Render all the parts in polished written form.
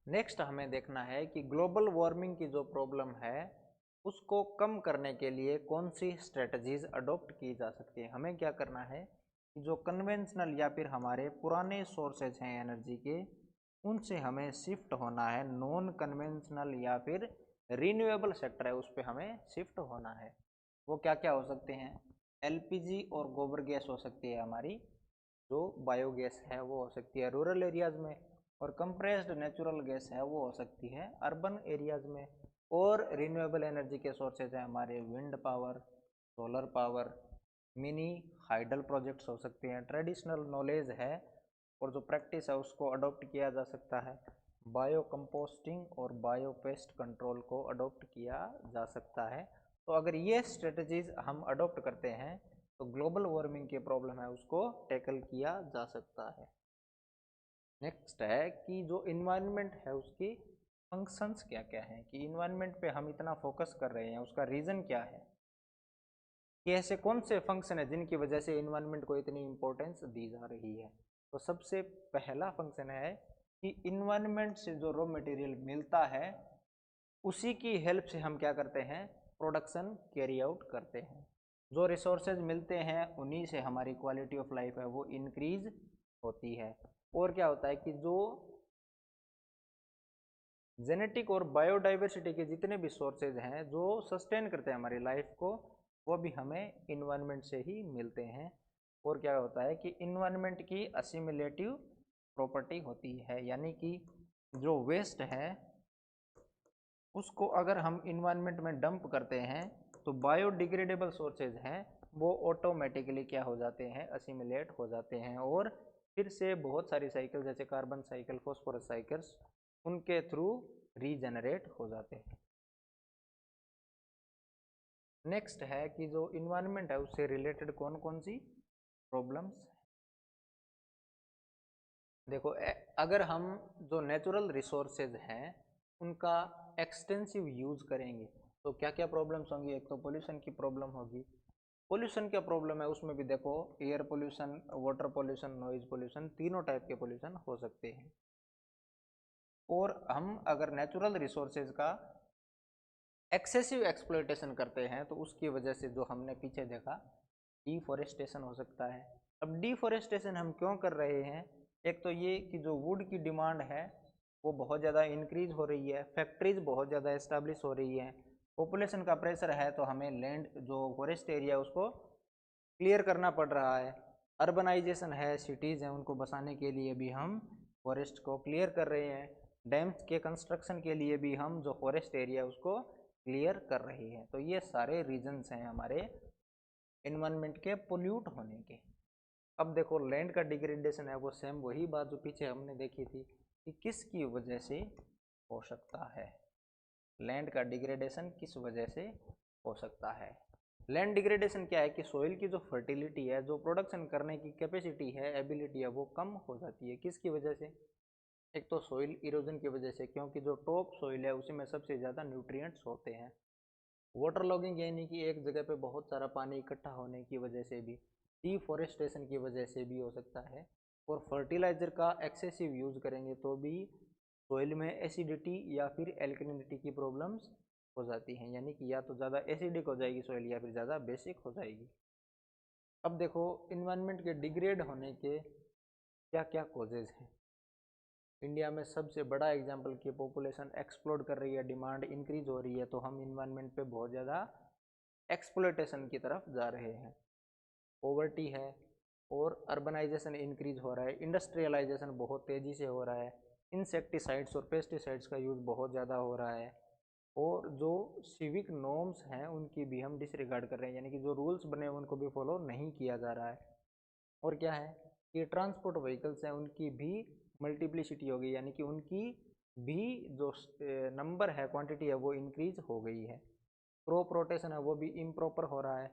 Next हमें देखना है कि ग्लोबल वार्मिंग की जो प्रॉब्लम है उसको कम करने के लिए कौन सी स्ट्रेटजीज अडॉप्ट की जा सकती है। हमें क्या करना है कि जो कन्वेंशनल या फिर हमारे पुराने सोर्सेज हैं एनर्जी के, उनसे हमें शिफ्ट होना है। नॉन कन्वेंशनल या फिर रिन्यूएबल सेक्टर है उस पर हमें शिफ्ट होना है। वो क्या क्या हो सकते हैं? एलपीजी और गोबर गैस हो सकती है हमारी, जो बायोगैस है वो हो सकती है रूरल एरियाज़ में, और कंप्रेस्ड नेचुरल गैस है वो हो सकती है अर्बन एरियाज़ में। और रिन्यूएबल एनर्जी के सोर्सेज हैं हमारे wind power, solar power, mini hydel projects हो सकते हैं। ट्रेडिशनल नॉलेज है और जो प्रैक्टिस है उसको अडॉप्ट किया जा सकता है। बायो कंपोस्टिंग और बायो पेस्ट कंट्रोल को अडॉप्ट किया जा सकता है। तो अगर ये स्ट्रेटजीज हम अडॉप्ट करते हैं तो ग्लोबल वार्मिंग की प्रॉब्लम है उसको टैकल किया जा सकता है। नेक्स्ट है कि जो इन्वायरमेंट है उसकी फंक्शंस क्या क्या हैं, कि इन्वायरमेंट पे हम इतना फोकस कर रहे हैं उसका रीज़न क्या है, कि ऐसे कौन से फंक्शन है जिनकी वजह से इन्वायरमेंट को इतनी इम्पोर्टेंस दी जा रही है। तो सबसे पहला फंक्शन है कि इन्वायरमेंट से जो रॉ मटेरियल मिलता है उसी की हेल्प से हम क्या करते हैं, प्रोडक्शन कैरी आउट करते हैं। जो रिसोर्सेज मिलते हैं उन्हीं से हमारी क्वालिटी ऑफ लाइफ है वो इंक्रीज होती है। और क्या होता है कि जो जेनेटिक और बायोडाइवर्सिटी के जितने भी सोर्सेज हैं जो सस्टेन करते हैं हमारी लाइफ को, वो भी हमें इन्वायरमेंट से ही मिलते हैं। और क्या होता है कि इन्वायरमेंट की असिमिलेटिव प्रॉपर्टी होती है, यानी कि जो वेस्ट है उसको अगर हम इन्वायरमेंट में डंप करते हैं तो बायोडिग्रेडेबल सोर्सेज हैं वो ऑटोमेटिकली क्या हो जाते हैं, असिमिलेट हो जाते हैं और फिर से बहुत सारी साइकिल जैसे कार्बन साइकिल, फॉस्फोरस साइकिल्स उनके थ्रू रीजनरेट हो जाते हैं। नेक्स्ट है कि जो इन्वायरमेंट है उससे रिलेटेड कौन कौन सी प्रॉब्लम्स। देखो अगर हम जो नेचुरल रिसोर्सेज हैं उनका एक्सटेंसिव यूज करेंगे तो क्या क्या प्रॉब्लम्स होंगी। एक तो पोल्यूशन की प्रॉब्लम होगी। पोल्यूशन क्या प्रॉब्लम है उसमें भी देखो, air pollution, water pollution, noise pollution, तीनों टाइप के पोल्यूशन हो सकते हैं। और हम अगर नेचुरल रिसोर्सेज का एक्सेसिव एक्सप्लॉयटेशन करते हैं तो उसकी वजह से जो हमने पीछे देखा डिफॉरेस्टेशन हो सकता है। अब डिफॉरेस्टेशन हम क्यों कर रहे हैं, एक तो ये कि जो वुड की डिमांड है वो बहुत ज़्यादा इंक्रीज हो रही है, फैक्ट्रीज बहुत ज़्यादा इस्टेब्लिश हो रही हैं, पॉपुलेशन का प्रेशर है तो हमें लैंड जो फॉरेस्ट एरिया उसको क्लियर करना पड़ रहा है। अर्बनाइजेशन है, सिटीज़ हैं उनको बसाने के लिए भी हम फॉरेस्ट को क्लियर कर रहे हैं। डैम्स के कंस्ट्रक्शन के लिए भी हम जो फॉरेस्ट एरिया उसको क्लियर कर रहे हैं। तो ये सारे रीजंस हैं हमारे इन्वायरमेंट के पोल्यूट होने के। अब देखो लैंड का डिग्रेडेशन है वो सेम वही बात जो पीछे हमने देखी थी कि किसकी वजह से हो सकता है, लैंड का डिग्रेडेशन किस वजह से हो सकता है। लैंड डिग्रेडेशन क्या है कि सोइल की जो फर्टिलिटी है, जो प्रोडक्शन करने की कैपेसिटी है, एबिलिटी है, वो कम हो जाती है। किसकी वजह से? एक तो सोइल इरोजन की वजह से, क्योंकि जो टॉप सोइल है उसी में सबसे ज़्यादा न्यूट्रिएंट्स होते हैं। वाटर लॉगिंग यानी कि एक जगह पे बहुत सारा पानी इकट्ठा होने की वजह से भी, डिफॉरेस्टेशन की वजह से भी हो सकता है। और फर्टिलाइज़र का एक्सेसिव यूज़ करेंगे तो भी सोइल में एसिडिटी या फिर एल्कलिनिटी की प्रॉब्लम्स हो जाती हैं, यानी कि या तो ज़्यादा एसिडिक हो जाएगी सोइल या फिर ज़्यादा बेसिक हो जाएगी। अब देखो इन्वायरमेंट के डिग्रेड होने के क्या क्या कॉजेज़ हैं। इंडिया में सबसे बड़ा एग्जाम्पल कि पॉपुलेशन एक्सप्लोड कर रही है, डिमांड इंक्रीज हो रही है, तो हम इन्वायरमेंट पे बहुत ज़्यादा एक्सप्लोइटेशन की तरफ जा रहे हैं। पॉवर्टी है और अर्बनाइजेशन इंक्रीज हो रहा है, इंडस्ट्रियलाइजेशन बहुत तेज़ी से हो रहा है, इंसेक्टिसाइड्स और पेस्टिसाइड्स का यूज़ बहुत ज़्यादा हो रहा है, और जो सिविक नॉर्म्स हैं उनकी भी हम डिसरिगार्ड कर रहे हैं, यानी कि जो रूल्स बने हैं उनको भी फॉलो नहीं किया जा रहा है। और क्या है कि ट्रांसपोर्ट व्हीकल्स हैं उनकी भी मल्टीप्लिसिटी हो गई, यानी कि उनकी भी जो नंबर है, क्वांटिटी है वो इंक्रीज हो गई है। क्रॉप रोटेशन है वो भी इम्प्रॉपर हो रहा है,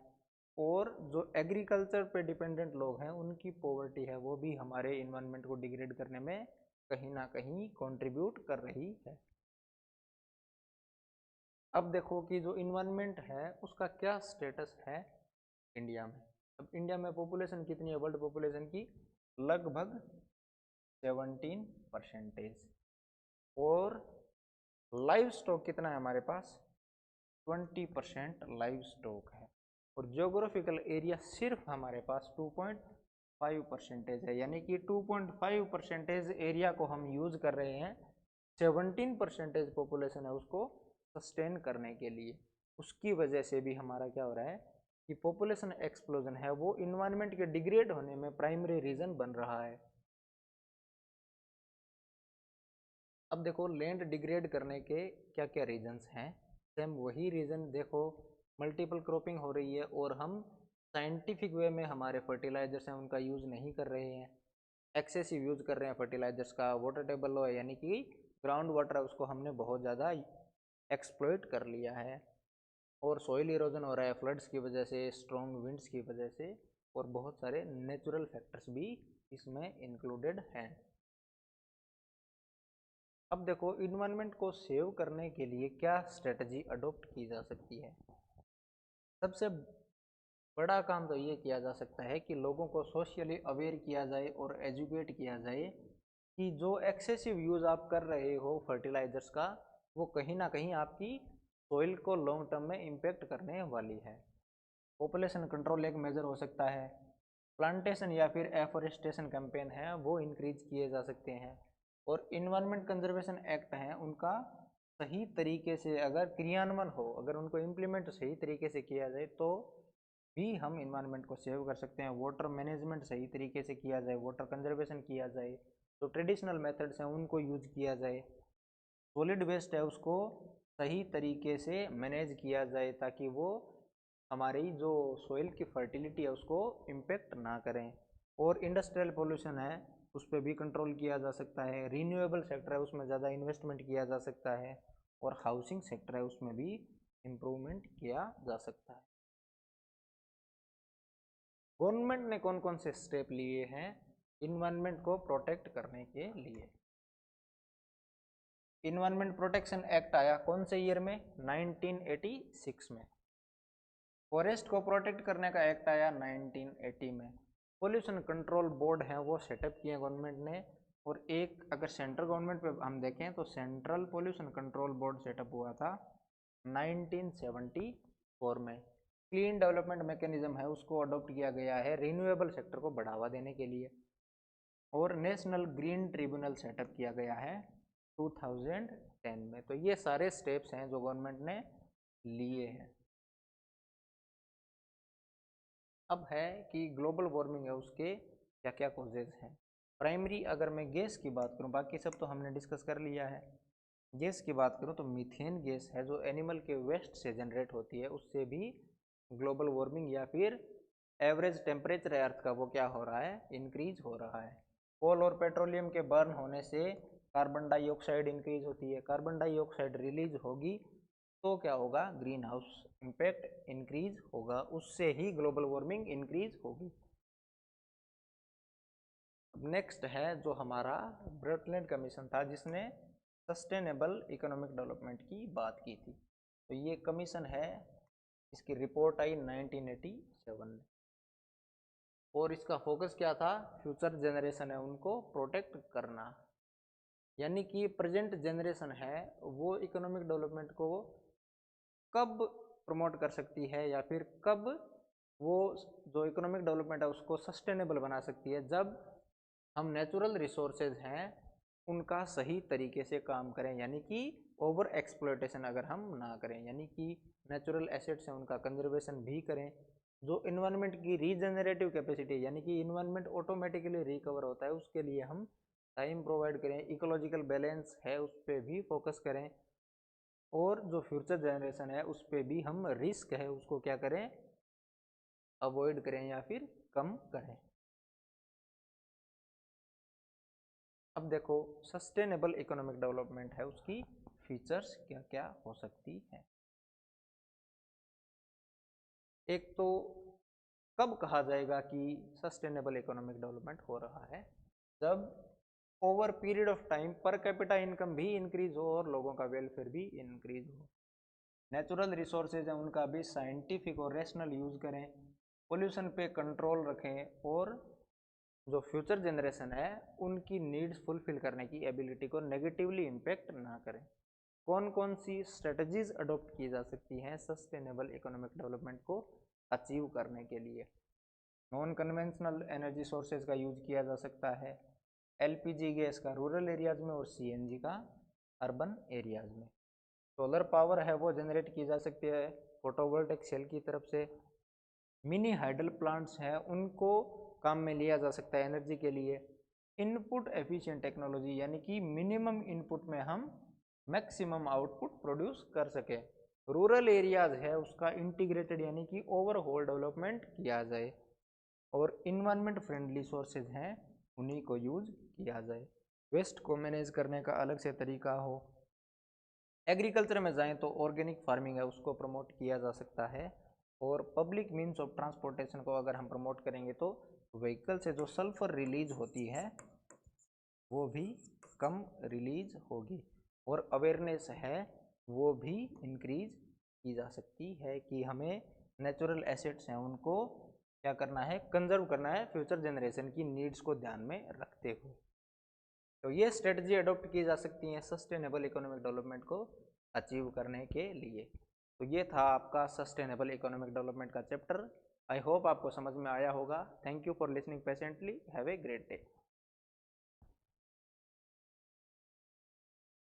और जो एग्रीकल्चर पे डिपेंडेंट लोग हैं उनकी पॉवर्टी है वो भी हमारे इन्वायरमेंट को डिग्रेड करने में कहीं ना कहीं कंट्रीब्यूट कर रही है। अब देखो कि जो इन्वायरमेंट है उसका क्या स्टेटस है इंडिया में। अब इंडिया में पॉपुलेशन कितनी है, वर्ल्ड पॉपुलेशन की लगभग 17%। और लाइव स्टॉक कितना है हमारे पास, 20% लाइव स्टॉक है। और ज्योग्राफिकल एरिया सिर्फ हमारे पास 2.5% है, यानी कि 2.5% एरिया को हम यूज कर रहे हैं, 17% पॉपुलेशन है उसको सस्टेन करने के लिए। उसकी वजह से भी हमारा क्या हो रहा है कि पॉपुलेशन एक्सप्लोजन है वो इन्वायरमेंट के डिग्रेड होने में प्राइमरी रीजन बन रहा है। अब देखो लैंड डिग्रेड करने के क्या क्या रीजंस हैं, सेम वही रीजन देखो, मल्टीपल क्रॉपिंग हो रही है और हम साइंटिफिक वे में हमारे फर्टिलाइजर्स हैं उनका यूज़ नहीं कर रहे हैं, एक्सेसिव यूज़ कर रहे हैं फर्टिलाइजर्स का, वाटर टेबल लो है यानी कि ग्राउंड वाटर है उसको हमने बहुत ज़्यादा एक्सप्लॉइट कर लिया है, और सॉइल इरोजन हो रहा है फ्लड्स की वजह से, स्ट्रॉन्ग विंड्स की वजह से, और बहुत सारे नेचुरल फैक्टर्स भी इसमें इंक्लूडेड हैं। अब देखो इन्वायरमेंट को सेव करने के लिए क्या स्ट्रेटजी अडॉप्ट की जा सकती है। सबसे बड़ा काम तो ये किया जा सकता है कि लोगों को सोशली अवेयर किया जाए और एजुकेट किया जाए कि जो एक्सेसिव यूज़ आप कर रहे हो फर्टिलाइजर्स का वो कहीं ना कहीं आपकी सॉइल को लॉन्ग टर्म में इम्पेक्ट करने वाली है। पॉपुलेशन कंट्रोल एक मेजर हो सकता है, प्लांटेशन या फिर एफोरेस्टेशन कैंपेन है वो इंक्रीज किए जा सकते हैं, और इन्वायरमेंट कंजर्वेशन एक्ट हैं उनका सही तरीके से अगर क्रियान्वयन हो, अगर उनको इम्प्लीमेंट सही तरीके से किया जाए तो भी हम इन्वायरमेंट को सेव कर सकते हैं। वाटर मैनेजमेंट सही तरीके से किया जाए, वाटर कंजर्वेशन किया जाए, तो ट्रेडिशनल मेथड्स हैं उनको यूज किया जाए, सॉलिड वेस्ट है उसको सही तरीके से मैनेज किया जाए ताकि वो हमारी जो सोइल की फर्टिलिटी है उसको इम्पेक्ट ना करें, और इंडस्ट्रियल पोल्यूशन है उस पर भी कंट्रोल किया जा सकता है, रीन्यूएबल सेक्टर है उसमें ज़्यादा इन्वेस्टमेंट किया जा सकता है, और हाउसिंग सेक्टर है उसमें भी इम्प्रूवमेंट किया जा सकता है। गवर्नमेंट ने कौन कौन से स्टेप लिए हैं इन्वायरमेंट को प्रोटेक्ट करने के लिए। इन्वायरमेंट प्रोटेक्शन एक्ट आया कौन से ईयर में, 1986 में। फॉरेस्ट को प्रोटेक्ट करने का एक्ट आया 1980 में। पोल्यूशन कंट्रोल बोर्ड है वो सेटअप किए गवर्नमेंट ने, और एक अगर सेंट्रल गवर्नमेंट पे हम देखें तो central pollution control board setup हुआ था 1974 में। क्लीन डेवलपमेंट मैकेनिज्म है उसको अडॉप्ट किया गया है रिन्यूएबल सेक्टर को बढ़ावा देने के लिए, और नेशनल ग्रीन ट्रिब्यूनल सेटअप किया गया है 2010 में। तो ये सारे स्टेप्स हैं जो गवर्नमेंट ने लिए हैं। अब है कि ग्लोबल वार्मिंग है उसके क्या क्या कॉजेज हैं। प्राइमरी अगर मैं गैस की बात करूं, बाकी सब तो हमने डिस्कस कर लिया है, गैस की बात करूं तो मीथेन गैस है जो एनिमल के वेस्ट से जनरेट होती है, उससे भी ग्लोबल वार्मिंग या फिर एवरेज टेम्परेचर अर्थ का वो क्या हो रहा है, इंक्रीज हो रहा है। कोल और पेट्रोलियम के बर्न होने से कार्बन डाइऑक्साइड इंक्रीज होती है, कार्बन डाइऑक्साइड रिलीज होगी तो क्या होगा, ग्रीन हाउस इम्पैक्ट इंक्रीज होगा, उससे ही ग्लोबल वार्मिंग इंक्रीज होगी। नेक्स्ट है जो हमारा ब्रटलैंड कमीशन था जिसने सस्टेनेबल इकोनॉमिक डेवलपमेंट की बात की थी, तो ये कमीशन है, इसकी रिपोर्ट आई 1987 में, और इसका फोकस क्या था, फ्यूचर जनरेशन है उनको प्रोटेक्ट करना, यानी कि प्रेजेंट जनरेशन है वो इकोनॉमिक डेवलपमेंट को कब प्रमोट कर सकती है या फिर कब वो जो इकोनॉमिक डेवलपमेंट है उसको सस्टेनेबल बना सकती है, जब हम नेचुरल रिसोर्सेज हैं उनका सही तरीके से काम करें, यानी कि ओवर एक्सप्लॉयटेशन अगर हम ना करें, यानी कि नेचुरल एसेट्स हैं उनका कंजर्वेशन भी करें, जो इन्वायरमेंट की रीजनरेटिव कैपेसिटी यानी कि इन्वायरमेंट ऑटोमेटिकली रिकवर होता है उसके लिए हम टाइम प्रोवाइड करें, इकोलॉजिकल बैलेंस है उस पर भी फोकस करें, और जो फ्यूचर जनरेशन है उस पर भी हम रिस्क है उसको क्या करें, अवॉइड करें या फिर कम करें। अब देखो सस्टेनेबल इकोनॉमिक डेवलपमेंट है उसकी फीचर्स क्या क्या हो सकती है। एक तो कब कहा जाएगा कि सस्टेनेबल इकोनॉमिक डेवलपमेंट हो रहा है, जब over period of time per capita income भी इंक्रीज हो और लोगों का वेलफेयर भी इंक्रीज हो, नेचुरल रिसोर्सेज हैं उनका भी साइंटिफिक और रैशनल यूज करें, पोल्यूशन पे कंट्रोल रखें, और जो फ्यूचर जनरेशन है उनकी नीड्स फुलफिल करने की एबिलिटी को नेगेटिवली इम्पेक्ट ना करें। कौन कौन सी स्ट्रेटजीज अडॉप्ट की जा सकती हैं सस्टेनेबल इकोनॉमिक डेवलपमेंट को अचीव करने के लिए? नॉन कन्वेंशनल एनर्जी सोर्सेज का यूज किया जा सकता है, एलपीजी गैस का रूरल एरियाज में और सीएनजी का अर्बन एरियाज में। सोलर पावर है वो जनरेट की जा सकती है फोटोवोल्टिक सेल की तरफ से। मिनी हाइडल प्लांट्स हैं उनको काम में लिया जा सकता है एनर्जी के लिए। इनपुट एफिशिएंट टेक्नोलॉजी यानी कि मिनिमम इनपुट में हम मैक्सिमम आउटपुट प्रोड्यूस कर सकें। रूरल एरियाज है उसका इंटीग्रेटेड यानी कि ओवरऑल डेवलपमेंट किया जाए। और इन्वायरमेंट फ्रेंडली सोर्सेज हैं उन्हीं को यूज किया जाए। वेस्ट को मैनेज करने का अलग से तरीका हो। एग्रीकल्चर में जाएं तो ऑर्गेनिक फार्मिंग है उसको प्रमोट किया जा सकता है। और पब्लिक मीन्स ऑफ ट्रांसपोर्टेशन को अगर हम प्रमोट करेंगे तो व्हीकल से जो सल्फर रिलीज होती है वो भी कम रिलीज होगी। और अवेयरनेस है वो भी इंक्रीज की जा सकती है कि हमें नेचुरल एसेट्स हैं उनको क्या करना है, कंजर्व करना है फ्यूचर जनरेशन की नीड्स को ध्यान में रखते हुए। तो ये स्ट्रेटजी अडॉप्ट की जा सकती हैं सस्टेनेबल इकोनॉमिक डेवलपमेंट को अचीव करने के लिए। तो ये था आपका सस्टेनेबल इकोनॉमिक डेवलपमेंट का चैप्टर। आई होप आपको समझ में आया होगा। Thank you for listening patiently. Have a great day.